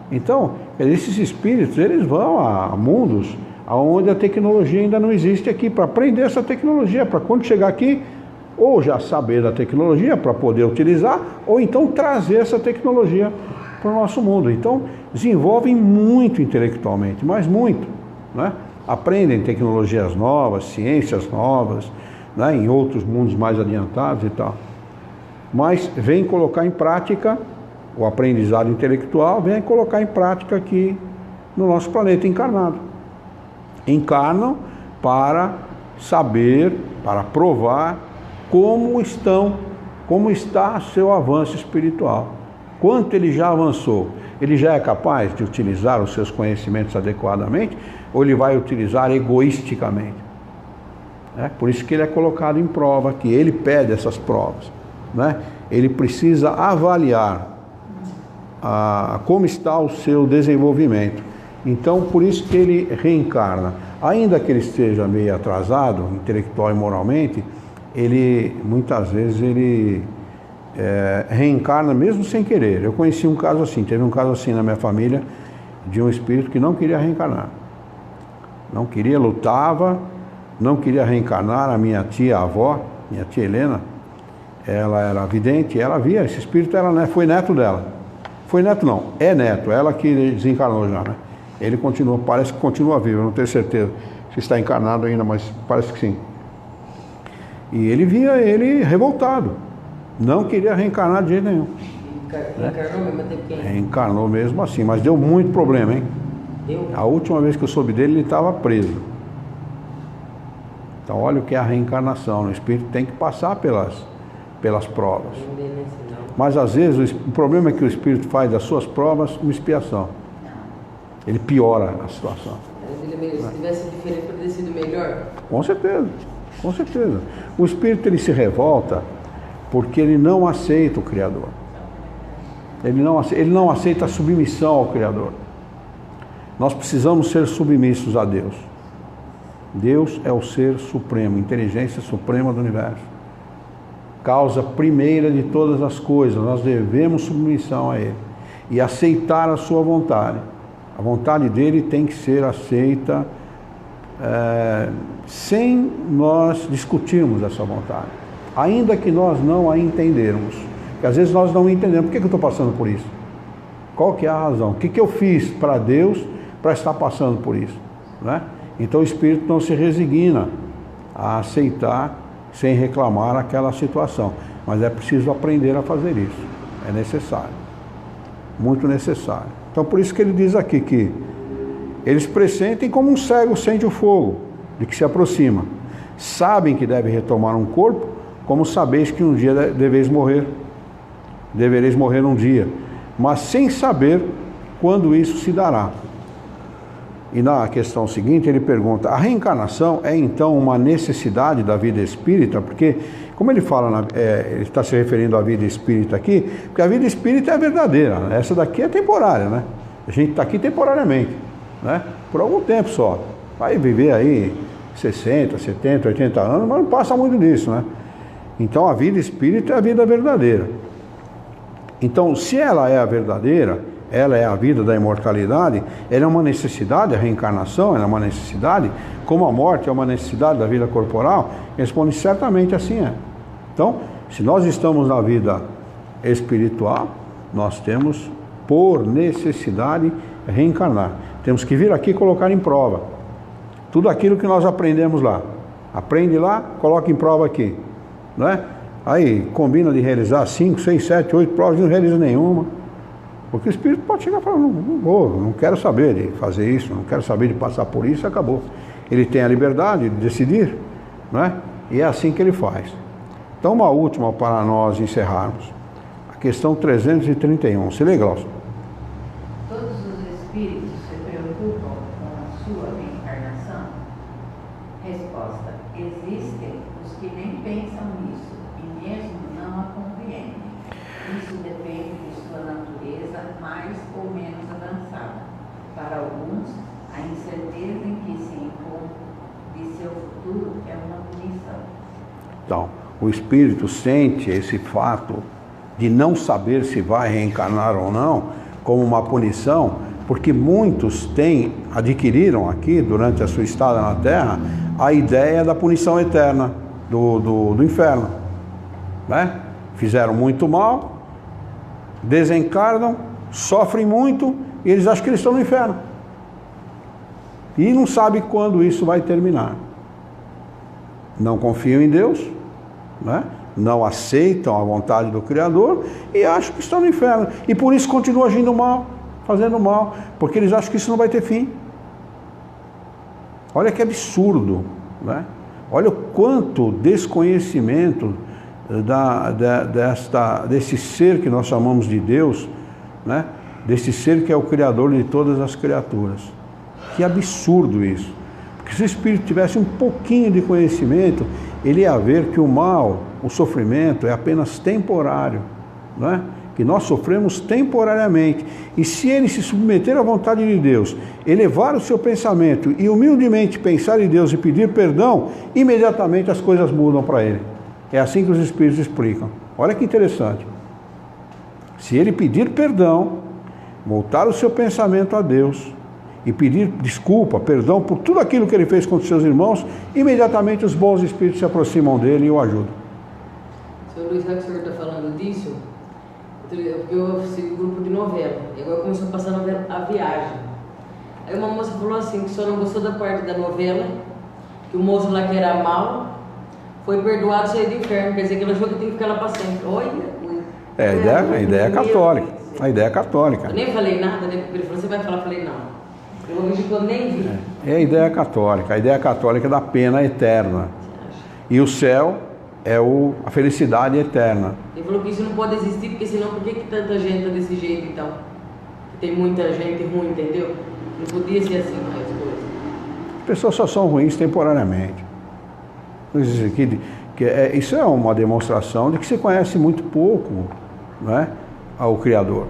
Então, esses espíritos, eles vão a mundos onde a tecnologia ainda não existe aqui, para aprender essa tecnologia, para quando chegar aqui, ou já saber da tecnologia para poder utilizar, ou então trazer essa tecnologia para o nosso mundo. Então, desenvolvem muito intelectualmente, mas muito, né? Aprendem tecnologias novas, ciências novas, né? Em outros mundos mais adiantados e tal. Mas vem colocar em prática o aprendizado intelectual, vem colocar em prática aqui no nosso planeta encarnado. Encarnam para saber, para provar como está seu avanço espiritual. Quanto ele já avançou? Ele já é capaz de utilizar os seus conhecimentos adequadamente, ou ele vai utilizar egoisticamente? Por isso que ele é colocado em prova, que ele pede essas provas, né? Ele precisa avaliar como está o seu desenvolvimento. Então, por isso que ele reencarna. Ainda que ele esteja meio atrasado, intelectual e moralmente, muitas vezes ele reencarna mesmo sem querer. Eu conheci um caso assim, teve um caso assim na minha família, de um espírito que não queria reencarnar. Não queria, lutava, não queria reencarnar. A minha tia, a avó, minha tia Helena, ela era vidente, ela via, esse espírito foi neto dela. Foi neto não, é neto, ela que desencarnou já, né? Ele continua, parece que continua vivo, eu não tenho certeza se está encarnado ainda, mas parece que sim. E ele via ele revoltado, não queria reencarnar de jeito nenhum. Reencarnou mesmo até quem? Reencarnou mesmo assim, mas deu muito problema, hein? Deu? A última vez que eu soube dele, ele estava preso. Então olha o que é a reencarnação, o espírito tem que passar pelas provas. Não deu nem sinal. Mas às vezes o problema é que o espírito faz das suas provas uma expiação. Ele piora a situação. Se tivesse diferente, poderia ter sido melhor? Com certeza, com certeza. O espírito ele revolta porque ele não aceita o Criador. Ele não aceita a submissão ao Criador. Nós precisamos ser submissos a Deus. Deus é o ser supremo, inteligência suprema do universo. Causa primeira de todas as coisas. Nós devemos submissão a Ele e aceitar a sua vontade. A vontade dele tem que ser aceita sem nós discutirmos essa vontade. Ainda que nós não a entendermos. Porque às vezes nós não entendemos. Por que eu estou passando por isso? Qual que é a razão? O que eu fiz para Deus para estar passando por isso? Né? Então o espírito não se resigna a aceitar sem reclamar aquela situação. Mas é preciso aprender a fazer isso. É necessário. Muito necessário. Então por isso que ele diz aqui que eles pressentem como um cego sente o fogo de que se aproxima. Sabem que devem retomar um corpo, como sabeis que um dia devereis morrer um dia, mas sem saber quando isso se dará. E na questão seguinte ele pergunta, a reencarnação é então uma necessidade da vida espírita? Porque, como ele fala, ele está se referindo à vida espírita aqui, porque a vida espírita é verdadeira, né? Essa daqui é temporária, né? A gente está aqui temporariamente, né? Por algum tempo só. Vai viver aí 60, 70, 80 anos, mas não passa muito disso, né? Então a vida espírita é a vida verdadeira. Então, se ela é a verdadeira, ela é a vida da imortalidade, ela é uma necessidade, a reencarnação ela é uma necessidade, como a morte é uma necessidade da vida corporal, responde certamente assim é. Então, se nós estamos na vida espiritual, nós temos, por necessidade, reencarnar. Temos que vir aqui e colocar em prova tudo aquilo que nós aprendemos lá. Aprende lá, coloca em prova aqui, não é? Aí combina de realizar 5, 6, 7, 8 provas e não realiza nenhuma. Porque o espírito pode chegar e falar, não quero saber de fazer isso, não quero saber de passar por isso, acabou. Ele tem a liberdade de decidir, não é? E é assim que ele faz. Então uma última para nós encerrarmos. A questão 331. Se lê, Glaucio. Todos os espíritos se preocupam com a sua reencarnação? Resposta: existem os que nem pensam nisso e mesmo não a compreendem. Isso depende de sua natureza mais ou menos avançada. Para alguns, a incerteza em que se encontra de seu futuro é uma punição. Então, o espírito sente esse fato de não saber se vai reencarnar ou não como uma punição, porque muitos adquiriram aqui, durante a sua estada na Terra, a ideia da punição eterna, do inferno, né? Fizeram muito mal, desencarnam, sofrem muito, e eles acham que eles estão no inferno. E não sabem quando isso vai terminar. Não confiam em Deus, né? Não aceitam a vontade do Criador e acham que estão no inferno. E por isso continuam agindo mal, fazendo mal, porque eles acham que isso não vai ter fim. Olha que absurdo, né? Olha o quanto desconhecimento desse ser que nós chamamos de Deus, né? Desse ser que é o Criador de todas as criaturas. Que absurdo isso. Porque se o Espírito tivesse um pouquinho de conhecimento, ele ia ver que o mal, o sofrimento é apenas temporário, né? Que nós sofremos temporariamente. E se ele se submeter à vontade de Deus, elevar o seu pensamento e humildemente pensar em Deus e pedir perdão, imediatamente as coisas mudam para ele. É assim que os Espíritos explicam. Olha que interessante. Se ele pedir perdão, voltar o seu pensamento a Deus e pedir desculpa, perdão por tudo aquilo que ele fez contra os seus irmãos, imediatamente os bons espíritos se aproximam dele e o ajudam. Se eu Luiz, sabe que o senhor está falando disso? Porque eu sigo grupo de novela. E agora começou a passar a novela A Viagem. Aí uma moça falou assim, que só não gostou da parte da novela, que o moço lá que era mal, foi perdoado e saiu do inferno. Quer dizer que ela achou que tem que ficar lá para sempre. Olha, A ideia é católica. A ideia é católica. Eu nem falei nada, né? Porque ele falou, você vai falar? Eu falei, não. Eu ouvi que eu nem vi. É a ideia católica. A ideia católica é da pena eterna. E o céu é a felicidade eterna. Ele falou que isso não pode existir, porque senão por que tanta gente está desse jeito então? Tem muita gente ruim, entendeu? Não podia ser assim mais coisas. As pessoas só são ruins temporariamente. Isso é uma demonstração de que se conhece muito pouco, não é, ao Criador.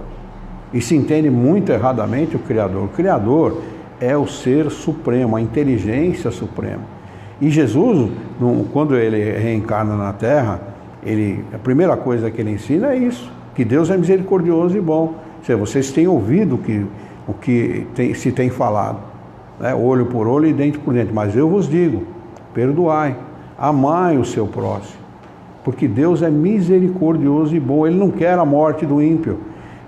E se entende muito erradamente o Criador. O Criador é o ser supremo, a inteligência suprema. E Jesus, quando ele reencarna na Terra, a primeira coisa que ele ensina é isso, que Deus é misericordioso e bom. Ou seja, vocês têm ouvido o que se tem falado, né? Olho por olho e dente por dente. Mas eu vos digo, perdoai, amai o seu próximo. Porque Deus é misericordioso e bom. Ele não quer a morte do ímpio.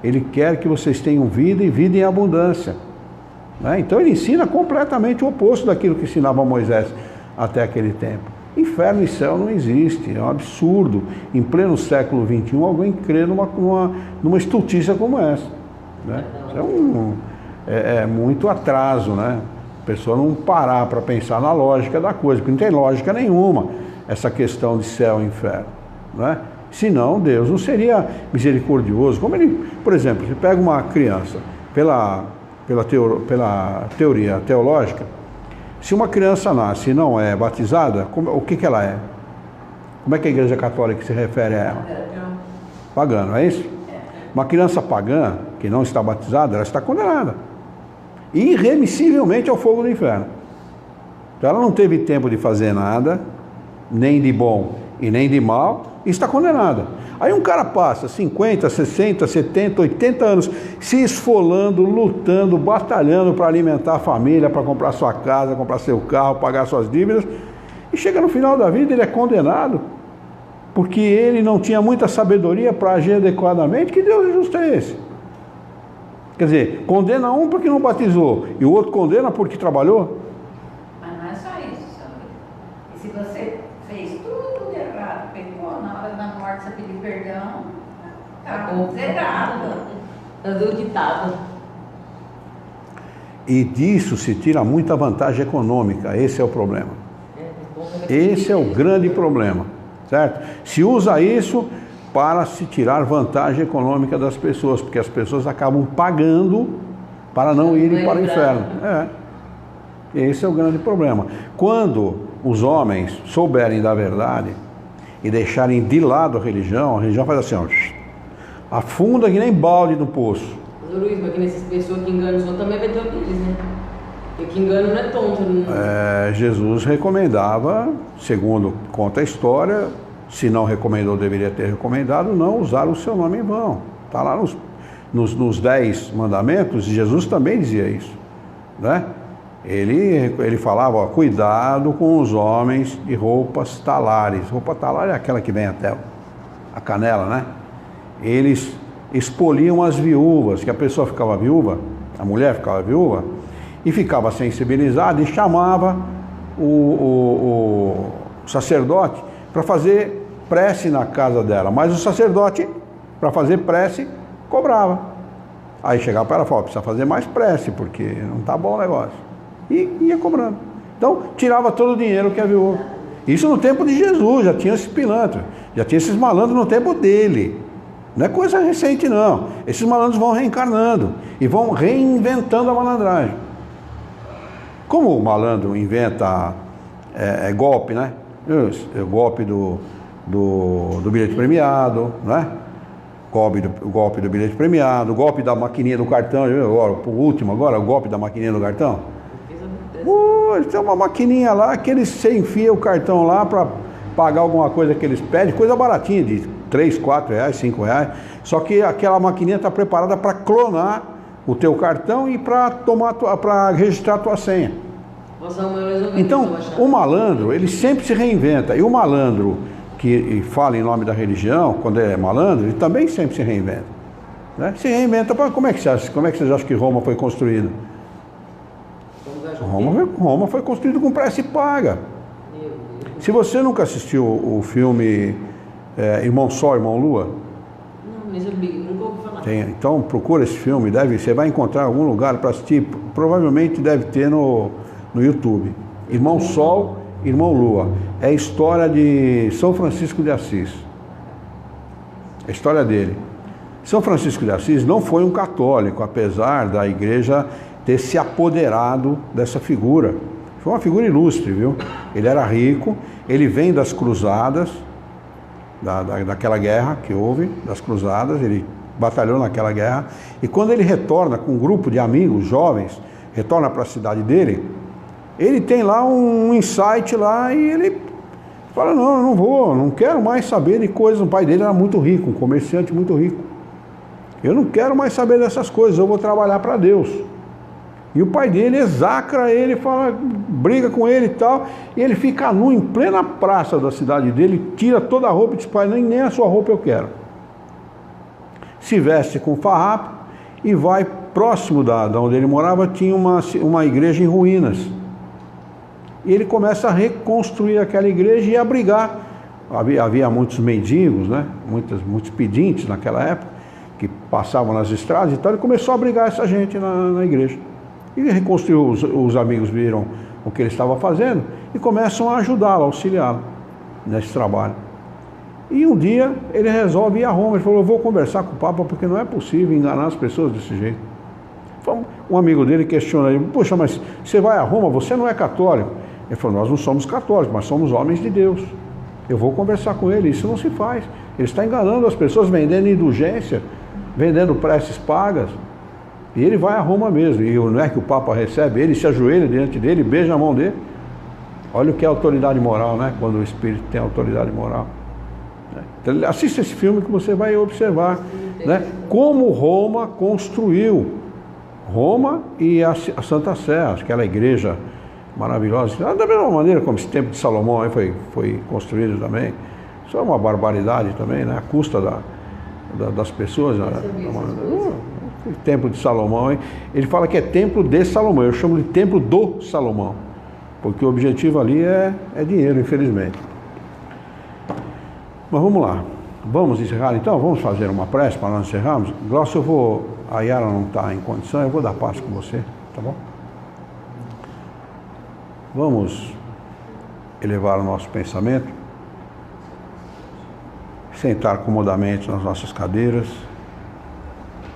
Ele quer que vocês tenham vida e vida em abundância. Né? Então ele ensina completamente o oposto daquilo que ensinava Moisés até aquele tempo. Inferno e céu não existe, é um absurdo. Em pleno século XXI, alguém crê numa estultícia como essa. Né? Isso é muito atraso, né? A pessoa não parar para pensar na lógica da coisa, porque não tem lógica nenhuma essa questão de céu e inferno. Né? Senão Deus não seria misericordioso. Como ele, por exemplo, você pega uma criança, pela teoria teológica, se uma criança nasce e não é batizada, o que ela é? Como é que a Igreja Católica se refere a ela? Pagã, não é isso? Uma criança pagã, que não está batizada, ela está condenada. Irremissivelmente ao fogo do inferno. Então ela não teve tempo de fazer nada, nem de bom e nem de mal, e está condenada. Aí um cara passa 50, 60, 70, 80 anos se esfolando, lutando, batalhando para alimentar a família, para comprar sua casa, comprar seu carro, pagar suas dívidas, e chega no final da vida, ele é condenado, porque ele não tinha muita sabedoria para agir adequadamente. Que Deus justo é esse? Quer dizer, condena um porque não batizou, e o outro condena porque trabalhou? Mas não é só isso, sabe? E se você fez tudo errado, pecou, na hora da morte você pedir perdão, tá zerado. Tá dando ditado. E disso se tira muita vantagem econômica, esse é o problema. Esse é o grande problema, certo? Se usa isso para se tirar vantagem econômica das pessoas, porque as pessoas acabam pagando para não irem para o inferno. Esse é o grande problema. Quando os homens souberem da verdade e deixarem de lado a religião faz assim, ó, afunda que nem balde no poço. Mas, Luiz, mas que nessas pessoas que enganam os outros também vai ter o deles, né? Porque que engano não é tonto. Não... Jesus recomendava, segundo conta a história, se não recomendou, deveria ter recomendado, não usar o seu nome em vão. Está lá nos 10 mandamentos, Jesus também dizia isso. Né? Ele falava, ó, cuidado com os homens de roupas talares. Roupa talar é aquela que vem até a canela, né? Eles expoliam as viúvas, que a pessoa ficava viúva, a mulher ficava viúva, e ficava sensibilizada e chamava o sacerdote para fazer prece na casa dela, mas o sacerdote, para fazer prece, cobrava. Aí chegava para ela e falava, precisa fazer mais prece, porque não está bom o negócio. E ia cobrando. Então, tirava todo o dinheiro que a viúva. Isso no tempo de Jesus, já tinha esses pilantras, já tinha esses malandros no tempo dele. Não é coisa recente, não. Esses malandros vão reencarnando e vão reinventando a malandragem. Como o malandro inventa golpe, né? O golpe do bilhete premiado, né? O golpe do bilhete premiado, o golpe da maquininha do cartão, agora, o último agora, o golpe da maquininha do cartão. Tem uma maquininha lá que você enfia o cartão lá para pagar alguma coisa que eles pedem, coisa baratinha, de 3, 4 reais, 5 reais, só que aquela maquininha está preparada para clonar o teu cartão e para registrar a tua senha. Então, o malandro, ele sempre se reinventa, e o malandro que fala em nome da religião, quando ele é malandro, ele também sempre se reinventa. Né? Se reinventa, como é que vocês acham que Roma foi construída? Roma foi construída com pressa e paga. Se você nunca assistiu o filme Irmão Sol, Irmão Lua, Não, mas eu nunca ouvi falar. então procura esse filme, você vai encontrar em algum lugar para assistir, provavelmente deve ter no YouTube. Irmão Sol, Irmão Lua. É a história de São Francisco de Assis. A história dele. São Francisco de Assis não foi um católico, apesar da igreja ter se apoderado dessa figura. Foi uma figura ilustre, viu? Ele era rico, ele vem das cruzadas, daquela guerra que houve, das cruzadas, ele batalhou naquela guerra, e quando ele retorna com um grupo de amigos jovens, retorna para a cidade dele, ele tem lá um insight lá e ele fala, não, eu não vou, não quero mais saber de coisas. O pai dele era muito rico, um comerciante muito rico. Eu não quero mais saber dessas coisas, eu vou trabalhar para Deus. E o pai dele exacra ele, fala, briga com ele e tal, e ele fica nu em plena praça da cidade dele, tira toda a roupa e diz, pai, nem a sua roupa eu quero. Se veste com farrapo e vai próximo da onde ele morava, tinha uma igreja em ruínas. E ele começa a reconstruir aquela igreja e abrigar. Havia muitos mendigos, né? muitos pedintes naquela época, que passavam nas estradas e tal, ele começou a abrigar essa gente na igreja. E reconstruiu, os amigos viram o que ele estava fazendo e começam a ajudá-lo, auxiliá-lo nesse trabalho. E um dia ele resolve ir a Roma. Ele falou, eu vou conversar com o Papa porque não é possível enganar as pessoas desse jeito. Um amigo dele questiona ele, poxa, mas você vai a Roma, você não é católico? Ele falou, nós não somos católicos, mas somos homens de Deus. Eu vou conversar com ele, isso não se faz. Ele está enganando as pessoas, vendendo indulgência, vendendo preces pagas. E ele vai a Roma mesmo, e não é que o Papa recebe, ele se ajoelha diante dele, beija a mão dele. Olha o que é autoridade moral, né? Quando o Espírito tem autoridade moral. Então, assista esse filme que você vai observar, né? Como Roma construiu. Roma e a Santa Sé, aquela igreja maravilhosa. Da mesma maneira como esse templo de Salomão aí foi construído também. Isso é uma barbaridade também, né? A custa das pessoas. O templo de Salomão, hein? Ele fala que é templo de Salomão, eu chamo de templo do Salomão, porque o objetivo ali é dinheiro, infelizmente. Mas vamos lá, vamos encerrar então, vamos fazer uma prece para nós encerrarmos. Glaucio, a Yara não está em condição, eu vou dar passo com você, tá bom? Vamos elevar o nosso pensamento, sentar comodamente nas nossas cadeiras,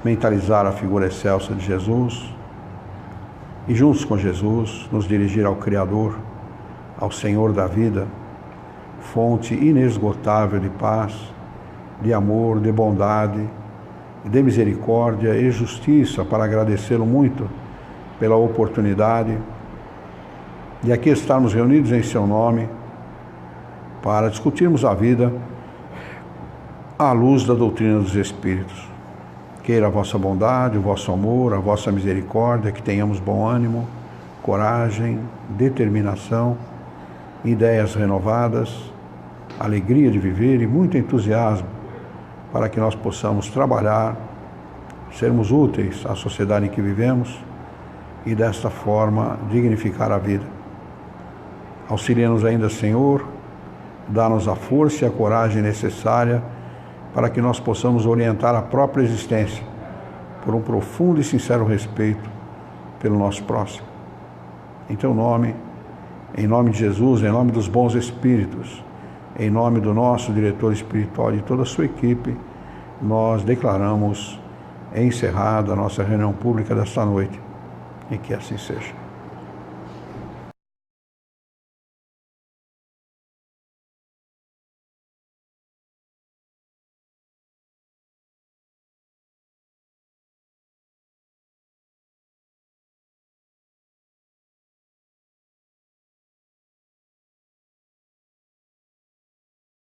mentalizar a figura excelsa de Jesus e juntos com Jesus nos dirigir ao Criador, ao Senhor da vida, fonte inesgotável de paz, de amor, de bondade, de misericórdia e justiça, para agradecê-lo muito pela oportunidade de aqui estarmos reunidos em seu nome para discutirmos a vida à luz da doutrina dos Espíritos. Queira a vossa bondade, o vosso amor, a vossa misericórdia, que tenhamos bom ânimo, coragem, determinação, ideias renovadas, alegria de viver e muito entusiasmo para que nós possamos trabalhar, sermos úteis à sociedade em que vivemos e desta forma dignificar a vida. Auxilia-nos ainda, Senhor, dá-nos a força e a coragem necessária para que nós possamos orientar a própria existência por um profundo e sincero respeito pelo nosso próximo. Em teu nome, em nome de Jesus, em nome dos bons espíritos, em nome do nosso diretor espiritual e de toda a sua equipe, nós declaramos encerrada a nossa reunião pública desta noite, e que assim seja.